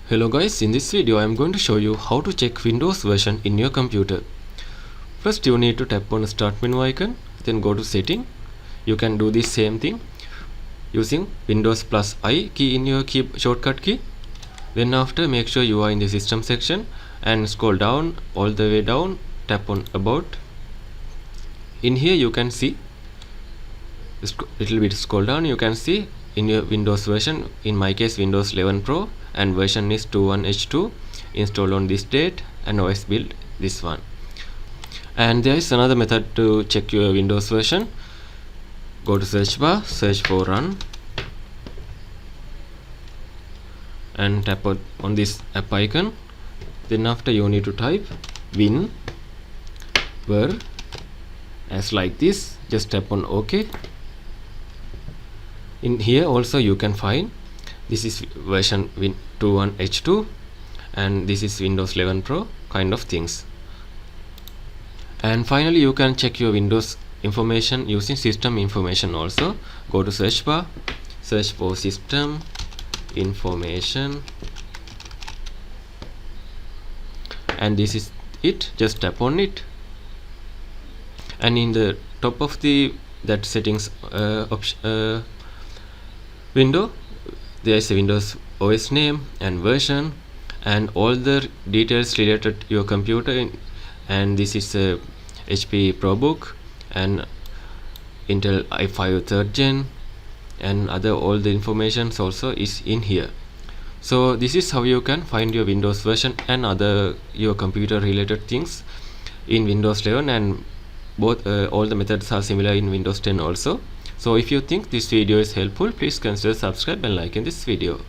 Hello guys, in this video I am going to show you how to check Windows version in your computer. First you need to tap on the start menu icon, then go to setting. You can do the same thing using Windows plus I key in your shortcut key. Then after, make sure you are in the system section and scroll down all the way down, tap on about. In here you can see, little bit scroll down, you can see in your Windows version, in my case Windows 11 Pro, and version is 21H2, installed on this date, and OS build this one. And there is another method to check your Windows version. Go to search bar, search for run, and tap on this app icon. Then after you need to type win ver as like this, just tap on OK. In here also you can find this is version 21H2 and this is Windows 11 Pro kind of things. And finally you can check your Windows information using system information also. Go to search bar, search for system information, and this is it. Just tap on it, and in the top of that settings window, there is a Windows OS name and version and all the details related to your computer. And this is a HP ProBook and Intel i5 3rd gen, and all the information also is in here. So this is how you can find your Windows version and your computer related things in Windows 11, and both all the methods are similar in Windows 10 also. So if you think this video is helpful, please consider subscribe and like in this video.